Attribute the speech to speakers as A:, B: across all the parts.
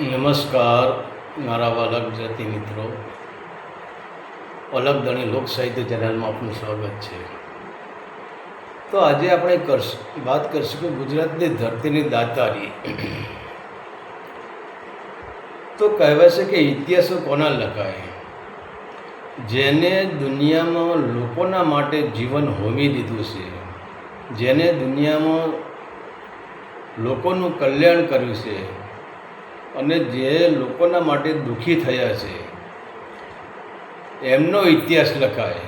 A: નમસ્કાર મારા વાલક જાતિ મિત્રો, અલગધણી લોક સાહિત્ય ચેનલમાં આપનું સ્વાગત છે. તો આજે આપણે વાત કરીશું કે ગુજરાતની ધરતીની દાતારી. તો કહેવાય છે કે ઇતિહાસો કોના લખાય? જેને દુનિયામાં લોકોના માટે જીવન હોમી દીધું છે, જેને દુનિયામાં લોકોનું કલ્યાણ કર્યું છે અને જે લોકોના માટે દુઃખી થયા છે, એમનો ઇતિહાસ લખાય.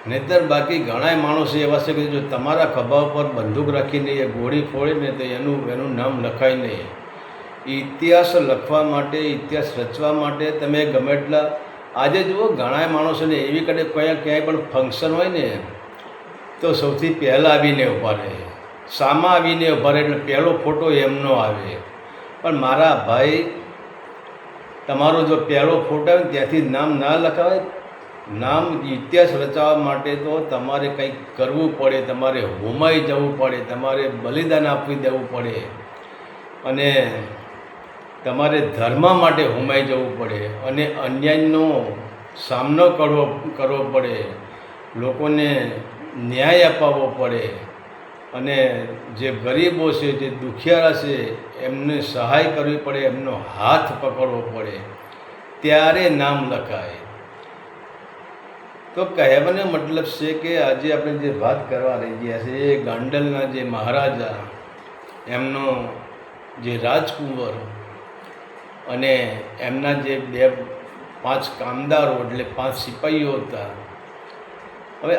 A: નહીંતર બાકી ઘણા માણસો એવા છે કે જો તમારા ખભા ઉપર બંદૂક રાખીને એ ગોળી ફોડીને તો એનું નામ લખાય નહીં. ઇતિહાસ લખવા માટે, ઇતિહાસ રચવા માટે તમે ગમે એટલા આજે જુઓ, ઘણા માણસોને એવી કડે ક્યાંય પણ ફંક્શન હોય ને તો સૌથી પહેલાં આવીને ઊભા રહે, સામા આવીને ઊભા રહે, એટલે પહેલો ફોટો એમનો આવે. પણ મારા ભાઈ, તમારો જો પહેલો ફોટો આવે ત્યાંથી નામ ના લખાવે. નામ ઇતિહાસ રચાવવા માટે તો તમારે કંઈક કરવું પડે, તમારે હોમાઈ જવું પડે, તમારે બલિદાન આપી દેવું પડે અને તમારે ધર્મ માટે હોમાઈ જવું પડે અને અન્યાયનો સામનો કરવો પડે, લોકોને ન્યાય અપાવવો પડે અને જે ગરીબો છે, જે દુખિયારા છે, એમને સહાય કરવી પડે, એમનો હાથ પકડવો પડે, ત્યારે નામ લખાય. તો કહેવાનો મતલબ છે કે આજે આપણે જે વાત કરવા રહી ગયા છે એ ગાંડલના જે મહારાજા, એમનો જે રાજકુંવર અને એમના જે 5 કામદારો એટલે 5 સિપાહીઓ હતા. હવે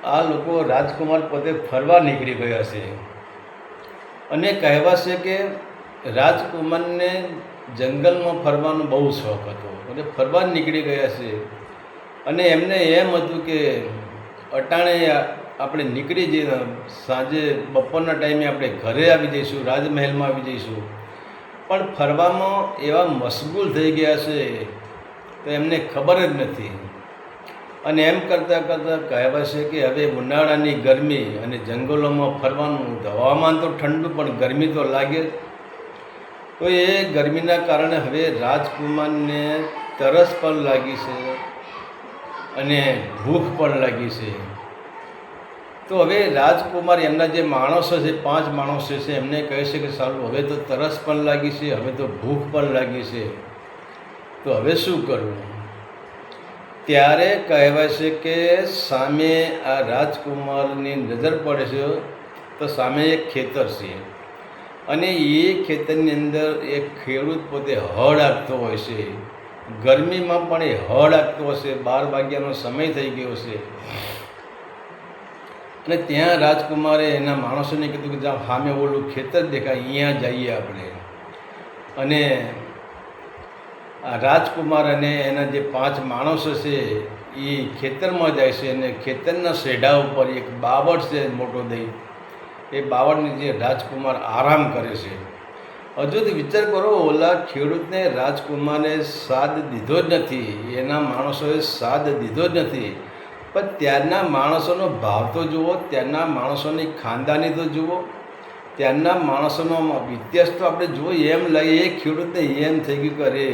A: આ લોકો, રાજકુમાર પોતે ફરવા નીકળી ગયા છે અને કહેવાશે કે રાજકુમારને જંગલમાં ફરવાનો બહુ શોખ હતો અને ફરવા નીકળી ગયા છે. અને એમને એમ હતું કે અટાણે આપણે નીકળી જઈએ, સાંજે બપોરના ટાઈમે આપણે ઘરે આવી જઈશું, રાજમહેલમાં આવી જઈશું. પણ ફરવામાં એવા મશગુલ થઈ ગયા છે તો એમને ખબર જ નથી. અને એમ કરતાં કરતાં કહેવાય છે કે હવે ઉનાળાની ગરમી અને જંગલોમાં ફરવાનું, હવામાન તો ઠંડુ પણ ગરમી તો લાગે. તો એ ગરમીના કારણે હવે રાજકુમારને તરસ પણ લાગી છે અને ભૂખ પણ લાગી છે. તો હવે રાજકુમાર એમના જે માણસો છે, 5 માણસો છે, એમને કહે છે કે સારું, હવે તો તરસ પણ લાગી છે, હવે તો ભૂખ પણ લાગી છે, તો હવે શું કરવું? ત્યારે કહેવાય છે કે સામે આ રાજકુમારની નજર પડે છે તો સામે એક ખેતર છે અને એ ખેતરની અંદર એક ખેડૂત પોતે હળ આપતો હોય છે. ગરમીમાં પણ એ હળ આપતો હશે, 12 વાગ્યાનો સમય થઈ ગયો છે. અને ત્યાં રાજકુમારે એના માણસોને કીધું કે જ્યાં સામે ઓલું ખેતર દેખાય, અહીંયા જઈએ આપણે. અને આ રાજકુમાર અને એના જે 5 માણસો છે એ ખેતરમાં જાય છે અને ખેતરના શેઢા ઉપર એક બાવળ છે મોટો દઈ, એ બાવળની જે રાજકુમાર આરામ કરે છે. હજુ તો વિચાર કરો, ઓલા ખેડૂતને રાજકુમારને સાદ દીધો જ નથી, એના માણસોએ સાદ દીધો જ નથી. પણ ત્યારના માણસોનો ભાવ તો જુઓ, ત્યારના માણસોની ખાનદાની તો જુઓ, ત્યારના માણસોનો ઇતિહાસ તો આપણે જુઓ. એમ લાગે એ ખેડૂતને એમ થઈ ગયું કે અરે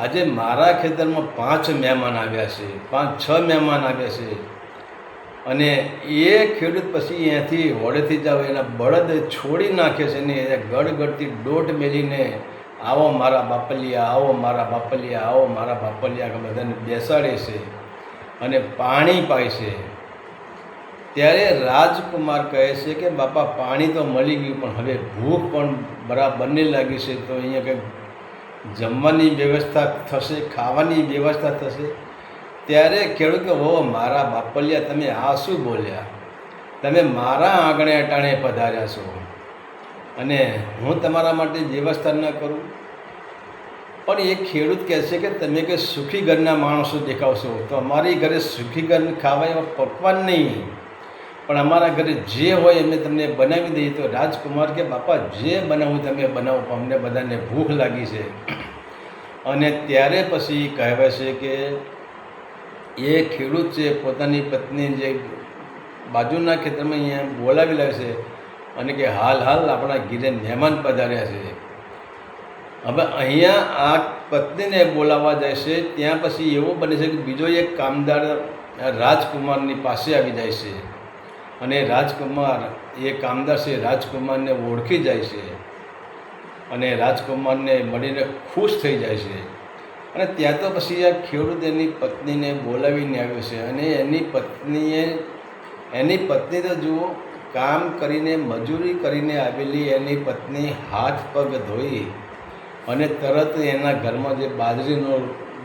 A: આજે મારા ખેતરમાં 5 મહેમાન આવ્યા છે, 5-6 મહેમાન આવ્યા છે. અને એ ખેડૂત પછી અહીંયાથી હોડેથી જાવ એના બળદ છોડી નાખે છે ને એ ગળગળતી દોટ મેલીને આવો મારા બાપલિયા, આવો મારા બાપલિયા, આવો મારા બાપલિયા બધાને બેસાડે છે અને પાણી પાય છે. ત્યારે રાજકુમાર કહે છે કે બાપા, પાણી તો મળી ગયું, પણ હવે ભૂખ પણ બરાબરની લાગી છે, તો અહીંયા કંઈક જમવાની વ્યવસ્થા થશે, ખાવાની વ્યવસ્થા થશે. ત્યારે ખેડૂત કે હો મારા બાપલિયા, તમે આ શું બોલ્યા? તમે મારા આંગણે અટાણે પધાર્યા છો અને હું તમારા માટે વ્યવસ્થા ન કરું? પણ એ ખેડૂત કહે છે કે તમે કે સુખી ઘરના માણસો દેખાવશો, તો અમારી ઘરે સુખી ઘર ખાવા એવા પકવાન નહીં, પણ અમારા ઘરે જે હોય અમે તમને બનાવી દઈએ. તો રાજકુમાર કે બાપા, જે બનાવું તમે બનાવો, પણ અમને બધાને ભૂખ લાગી છે. અને ત્યારે પછી કહેવાય છે કે એ ખેડૂત છે પોતાની પત્ની જે બાજુના ખેતરમાં અહીંયા બોલાવી લાવે છે અને કે હાલ આપણા ઘીરે મહેમાન પધાર્યા છે. હવે અહીંયા આ પત્નીને બોલાવવા જાય છે, ત્યાં પછી એવું બને છે કે બીજો એક કામદાર રાજકુમારની પાસે આવી જાય છે અને રાજકુમાર એ કામદાર છે રાજકુમારને ઓળખી જાય છે અને રાજકુમારને મળીને ખુશ થઈ જાય છે. અને ત્યાં તો પછી આ ખેડૂત એની પત્નીને બોલાવીને આવ્યો છે અને એની પત્ની તો જુઓ, કામ કરીને મજૂરી કરીને આવેલી એની પત્ની હાથ પગ ધોઈ અને તરત એના ઘરમાં જે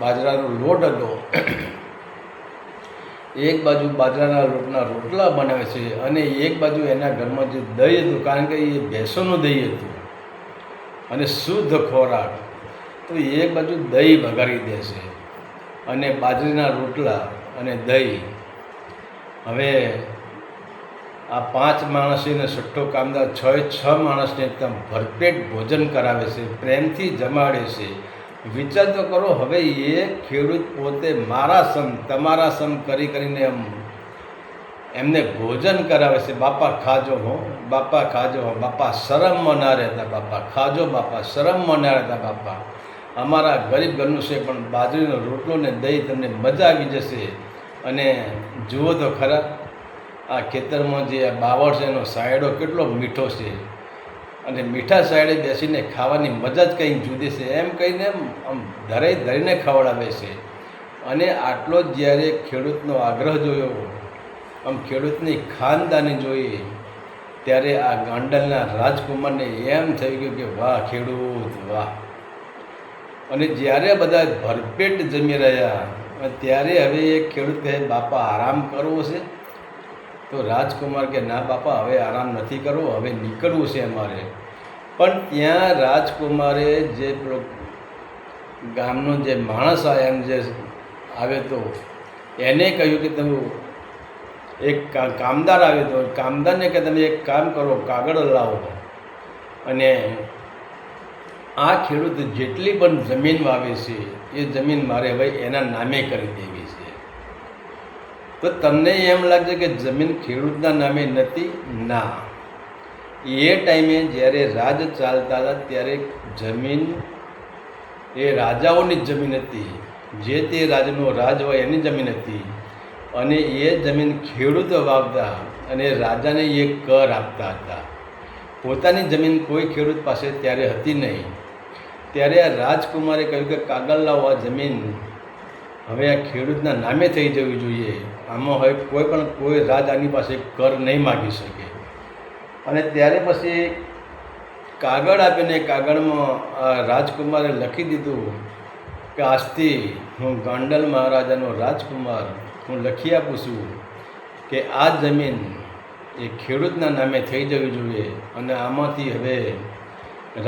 A: બાજરાનો લોટ હતો એક બાજુ બાજરાના લોટના રોટલા બનાવે છે અને એક બાજુ એના ઘરમાં જે દહીં હતું, કારણ કે એ ભેંસોનું દહીં હતું અને શુદ્ધ ખોરાક, તો એક બાજુ દહીં વઘારી દે છે અને બાજરીના રોટલા અને દહીં. હવે આ 5 માણસને છઠ્ઠો કામદાર 6 માણસને એકદમ ભરપેટ ભોજન કરાવે છે, પ્રેમથી જમાડે છે. વિચાર તો કરો, હવે એ ખેડૂત પોતે મારા સમ તમારા સમ કરીને એમને ભોજન કરાવે છે. બાપા ખાજો હો, બાપા ખાજો હો, બાપા શરમમાં ના રહેતા, બાપા ખાજો, બાપા શરમમાં ના રહેતા, બાપા અમારા ગરીબ ઘરનું છે પણ બાજરીનો રોટલો ને દહીં તમને મજા આવી જશે. અને જુઓ તો ખરા, આ ખેતરમાં જે બાવળ છે એનો સાયડો કેટલો મીઠો છે અને મીઠા સાયડે બેસીને ખાવાની મજા જ કંઈક જુદી છે, એમ કહીને આમ ધરીને ખવડાવે છે. અને આટલો જ જ્યારે ખેડૂતનો આગ્રહ જોયો, આમ ખેડૂતની ખાનદાની જોઈ, ત્યારે આ ગાંડલના રાજકુમારને એમ થઈ ગયું કે વાહ ખેડૂત વાહ. અને જ્યારે બધા ભરપેટ જમી રહ્યા ત્યારે હવે એ ખેડૂત કહે, બાપા આરામ કરવો છે? તો રાજકુમાર કે ના બાપા, હવે આરામ નથી કરવો, હવે નીકળવું છે અમારે. પણ ત્યાં રાજકુમારે જે ગામનો જે માણસ એમ જે આવ્યો તો એને કહ્યું કે તમે એક કામદાર આવ્યો તો કામદારને કે તમે એક કામ કરો, કાગળ લાવો અને આ ખેડૂત જેટલી પણ જમીન વાવે છે એ જમીન મારે હવે એના નામે કરી દેવી છે. તો તમને એમ લાગશે કે જમીન ખેડૂતના નામે નથી? ના, એ ટાઈમે જ્યારે રાજ ચાલતા હતા ત્યારે જમીન એ રાજાઓની જ જમીન હતી, જે તે રાજનો રાજ હોય એની જમીન હતી. અને એ જમીન ખેડૂતો વાવતા અને રાજાને એ કર આપતા હતા. પોતાની જમીન કોઈ ખેડૂત પાસે ત્યારે હતી નહીં. ત્યારે આ રાજકુમારે કહ્યું કે કાગળ લાવો, આ જમીન હવે આ ખેડૂતના નામે થઈ જવી જોઈએ. આમાં હવે કોઈ રાજ આની પાસે કર નહીં માગી શકે. અને ત્યારે પછી કાગળ આપીને કાગળમાં રાજકુમારે લખી દીધું કે આજથી હું ગાંડલ મહારાજાનો રાજકુમાર હું લખી આપું છું કે આ જમીન એ ખેડૂતના નામે થઈ જવી જોઈએ અને આમાંથી હવે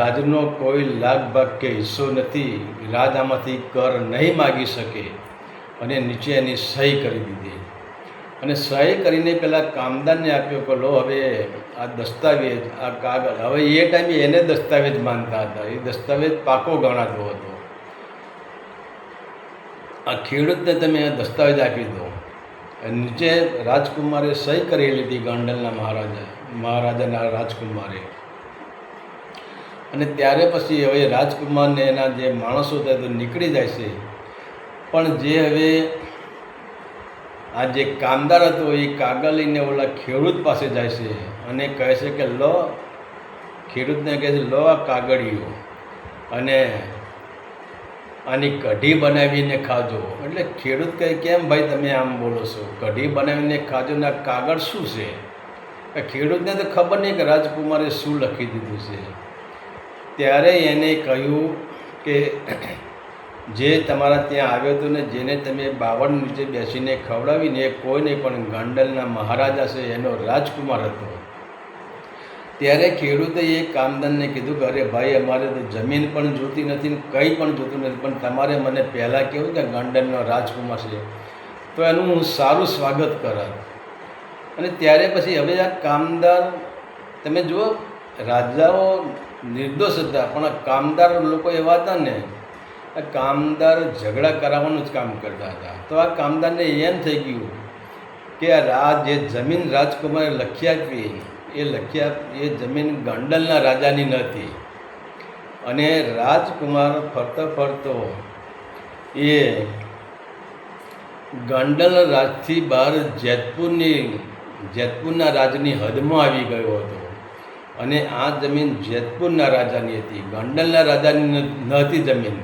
A: રાજનો કોઈ લાગ ભાગ કે હિસ્સો નથી, રાજ આમાંથી કર નહીં માગી શકે. અને નીચે એની સહી કરી દીધી અને સહી કરીને પેલા કામદારને આપ્યો કે લો હવે આ દસ્તાવેજ, આ કાગળ, હવે એ ટાઈમે એને દસ્તાવેજ માનતા હતા, એ દસ્તાવેજ પાકો ગણાતો હતો. આ ખેડૂતને તમે આ દસ્તાવેજ આપી દો. નીચે રાજકુમારે સહી કરી લીધી, ગાંડલના મહારાજાના રાજકુમારે. અને ત્યારે પછી હવે રાજકુમારને એના જે માણસો હતા તો નીકળી જાય છે. પણ જે હવે આ જે કામદાર હતો એ કાગળ લઈને ઓલા ખેડૂત પાસે જાય છે અને કહે છે કે લો, ખેડૂતને કહે છે લો આ કાગળિયો અને આની કઢી બનાવીને ખાજો. એટલે ખેડૂત કહે કેમ ભાઈ તમે આમ બોલો છો, કઢી બનાવીને ખાજો ને આ કાગળ શું છે? ખેડૂતને તો ખબર નહીં કે રાજકુમારે શું લખી દીધું છે. ત્યારે એને કહ્યું કે જે તમારા ત્યાં આવ્યો હતો ને જેને તમે બાવળ નીચે બેસીને ખવડાવીને એ કોઈ નહીં પણ ગાંડલના મહારાજા છે, એનો રાજકુમાર હતો. ત્યારે ખેડૂતે એ કામદારને કીધું કે અરે ભાઈ અમારે તો જમીન પણ જોતી નથી ને કંઈ પણ જોતું નથી, પણ તમારે મને પહેલાં કહેવું કે ગાંડલનો રાજકુમાર છે તો એનું હું સારું સ્વાગત કરત. અને ત્યારે પછી હવે આ કામદાર, તમે જુઓ રાજાઓ નિર્દોષ હતા પણ આ કામદાર લોકો એવા હતા ને, આ કામદાર ઝઘડા કરાવવાનું જ કામ કરતા હતા. તો આ કામદારને એમ થઈ ગયું કે આ જે જમીન રાજકુમારે લખી આપી એ જમીન ગાંડલના રાજાની નહોતી અને રાજકુમાર ફરતો ફરતો એ ગોંડલ રાજથી બહાર જેતપુરના રાજની હદમાં આવી ગયો હતો. અને આ જમીન જેતપુરના રાજાની હતી, ગોંડલના રાજાની નહોતી જમીન.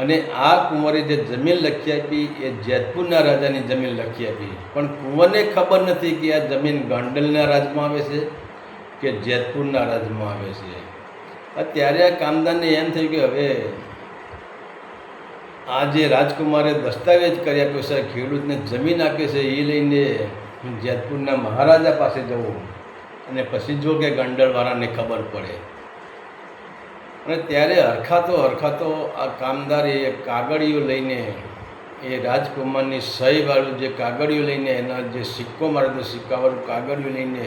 A: અને આ કુંવરે જે જમીન લખી આપી એ જેતપુરના રાજાની જમીન લખી આપી. પણ કુંવરને ખબર નથી કે આ જમીન ગોંડલના રાજમાં આવે છે કે જેતપુરના રાજમાં આવે છે. ત્યારે આ કામદારને એમ થયું કે હવે આ જે રાજકુમારે દસ્તાવેજ કરી આપ્યો છે, ખેડૂતને જમીન આપી છે, એ લઈને જેતપુરના મહારાજા પાસે જવું અને પછી જો કે ગોંડલવાળાને ખબર પડે. અને ત્યારે હરખાતો આ કામદારે એ કાગળિયો લઈને, એ રાજકુમારની સહીવાળું જે કાગળિયો લઈને, એના જે સિક્કો મારેલો સિક્કાવાળું કાગળિયું લઈને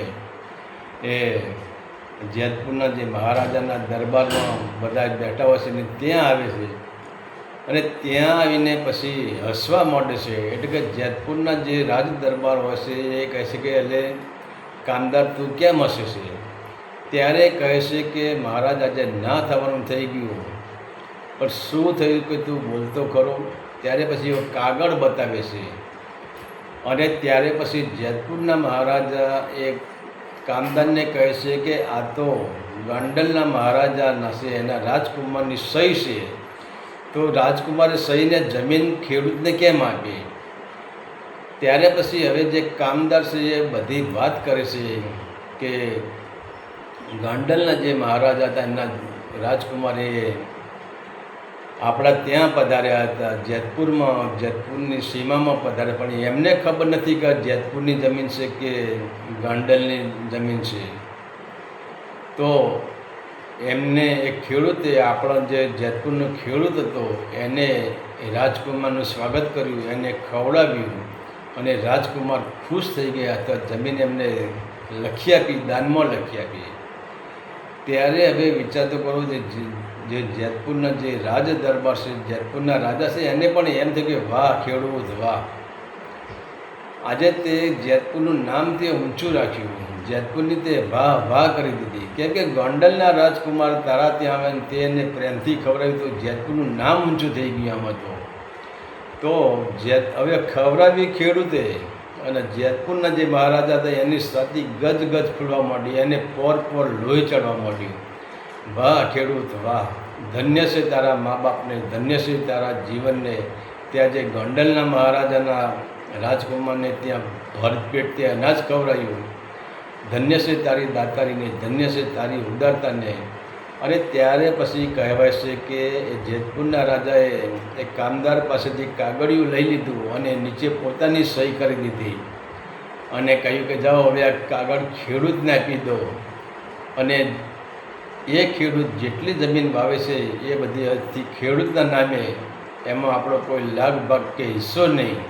A: એ જેતપુરના જે મહારાજાના દરબારમાં બધા બેઠા હોય છે ને ત્યાં આવે છે. અને ત્યાં આવીને પછી હસવા માંડે છે. એટલે કે જેતપુરના જે રાજ દરબાર હોય છે એ કહે છે કે એટલે કામદાર તું કેમ હસે છે? ત્યારે કહે છે કે મહારાજ આજે ના થવાનું થઈ ગયું, પણ શું થયું કે તું બોલતો ખરો? ત્યારે પછી એ કાગળ બતાવે છે. અને ત્યારે પછી જેતપુરના મહારાજા એ કામદારને કહે છે કે આ તો ગોંડલના મહારાજાના છે, એના રાજકુમારની સહી છે. તો રાજકુમારે સહીને જમીન ખેડૂતને કેમ આપી? ત્યારે પછી હવે જે કામદાર છે એ બધી વાત કરે છે કે ગોંડલના જે મહારાજા હતા એમના રાજકુમારે આપણા ત્યાં પધાર્યા હતા, જેતપુરની સીમામાં પધાર્યા. પણ એમને ખબર નથી કે જેતપુરની જમીન છે કે ગોંડલની જમીન છે. તો એમને એક ખેડૂતે, આપણો જે જેતપુરનો ખેડૂત હતો, એને રાજકુમારનું સ્વાગત કર્યું, એને ખવડાવ્યું અને રાજકુમાર ખુશ થઈ ગયા હતા. જમીન એમને લખી આપી, દાનમાં લખી આપી. ત્યારે હવે વિચાર તો કરો, જે જેતપુરના જે રાજ દરબાર છે, જેતપુરના રાજા છે, એને પણ એમ થયું કે વાહ ખેડૂત વાહ. આજે તે જેતપુરનું નામ તે ઊંચું રાખ્યું, જેતપુરની તે વાહ વાહ કરી દીધી. કેમ કે ગોંડલના રાજકુમાર તારા ત્યાં આવે ને તેને પ્રેમથી ખવડાવ્યું તો જેતપુરનું નામ ઊંચું થઈ ગયું આમાં. તો હવે ખવડાવી ખેડૂતે, અને જેતપુરના જે મહારાજા હતા એની છાતી ગજ ફૂલવા માંડી, એને પોર લોહી ચડવા માંડ્યું. વાહ ખેડૂત વાહ, ધન્ય છે તારા મા બાપને, ધન્ય છે તારા જીવનને. ત્યાં જે ગોંડલના મહારાજાના રાજકુમારને ત્યાં ભરપેટ તે અનાજ ખવડાવ્યું. ધન્ય છે તારી દાતારીને, ધન્ય છે તારી ઉદારતાને. અને ત્યારે પછી કહેવાય છે કે જેતપુરના રાજાએ એક કામદાર પાસેથી કાગળિયું લઈ લીધું અને નીચે પોતાની સહી કરી દીધી અને કહ્યું કે જાઓ હવે આ કાગળ ખેડૂતને આપી દો. અને એ ખેડૂત જેટલી જમીન વાવે છે એ બધી ખેડૂતના નામે, એમાં આપણો કોઈ લાગ ભાગ કે હિસ્સો નહીં.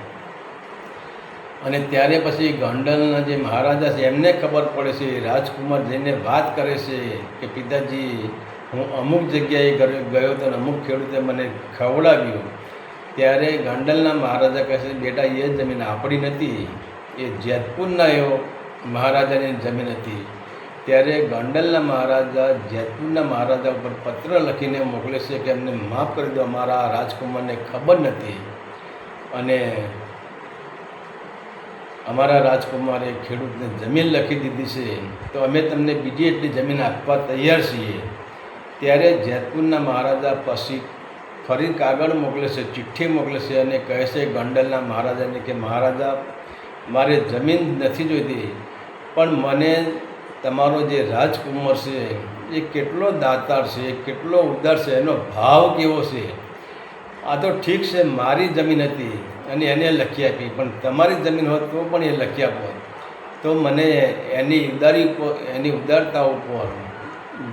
A: અને ત્યારે પછી ગોંડલના જે મહારાજા છે એમને ખબર પડે છે, રાજકુમાર જઈને વાત કરે છે કે પિતાજી હું અમુક જગ્યાએ ગયો હતો અને અમુક ખેડૂતે મને ખવડાવ્યું. ત્યારે ગોંડલના મહારાજા કહે છે બેટા એ જમીન આપણી નથી, એ જેતપુરના એવો મહારાજાની જમીન હતી. ત્યારે ગોંડલના મહારાજા જેતપુરના મહારાજા ઉપર પત્ર લખીને મોકલે છે કે એમને માફ કરી દો, અમારા રાજકુમારને ખબર નથી અને અમારા રાજકુમારે ખેડૂતને જમીન લખી દીધી છે, તો અમે તમને બીજી એટલી જમીન આપવા તૈયાર છીએ. ત્યારે જેતપુરના મહારાજા પછી ફરી કાગળ મોકલે છે, ચિઠ્ઠી મોકલે છે અને કહે છે ગોંડલના મહારાજાને કે મહારાજા મારે જમીન નથી જોઈતી, પણ મને તમારો જે રાજકુમાર છે એ કેટલો દાતાર છે, કેટલો ઉદાર છે, એનો ભાવ કેવો છે. આ તો ઠીક છે મારી જમીન હતી અને એને લખી આપી, પણ તમારી જમીન હોત તો પણ એ લખી આપો તો મને એની ઉદારતા ઉપર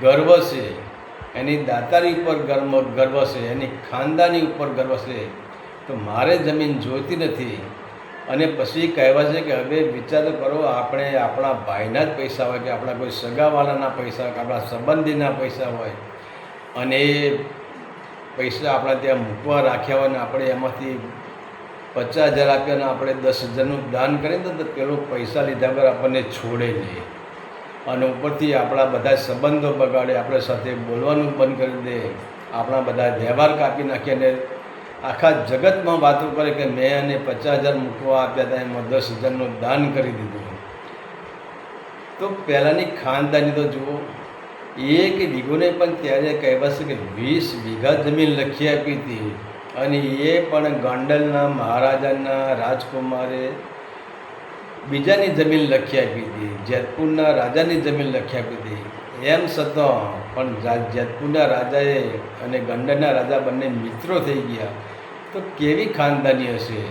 A: ગર્વ છે, એની દાતારી ઉપર ગર્વ છે, એની ખાનદાની ઉપર ગર્વ છે. તો મારે જમીન જોઈતી નથી. અને પછી કહેવાય છે કે હવે વિચાર કરો, આપણે આપણા ભાઈના જ પૈસા હોય કે આપણા કોઈ સગાવાલાના પૈસા હોય કે આપણા સંબંધીના પૈસા હોય અને એ પૈસા આપણા ત્યાં મૂકવા રાખ્યા હોય ને આપણે એમાંથી 50,000 આપ્યા ને આપણે 10,000નું દાન કરીએ તો પેલો પૈસા લીધા વગર આપણને છોડે નહીં. અને ઉપરથી આપણા બધા સંબંધો બગાડે, આપણે સાથે બોલવાનું બંધ કરી દે, આપણા બધા વ્યવહાર કાપી નાખે અને આખા જગતમાં વાતો કરે કે મેં એને 50,000 મૂકવા આપ્યા હતા, એમાં 10,000નું દાન કરી દીધું. તો પહેલાંની ખાનદાની તો જુઓ, એક વીઘો નહીં પણ ત્યારે કહેવાશે કે 20 વીઘા જમીન લખી આપી હતી, અને એ પણ ગોંડલના મહારાજાના રાજકુમારે બીજાની જમીન લખી આપી હતી, જેતપુરના રાજાની જમીન લખી આપી હતી. એમ છતાં પણ જેતપુરના રાજાએ અને ગોંડલના રાજા બંને મિત્રો થઈ ગયા. તો કેવી ખાનદાની હશે!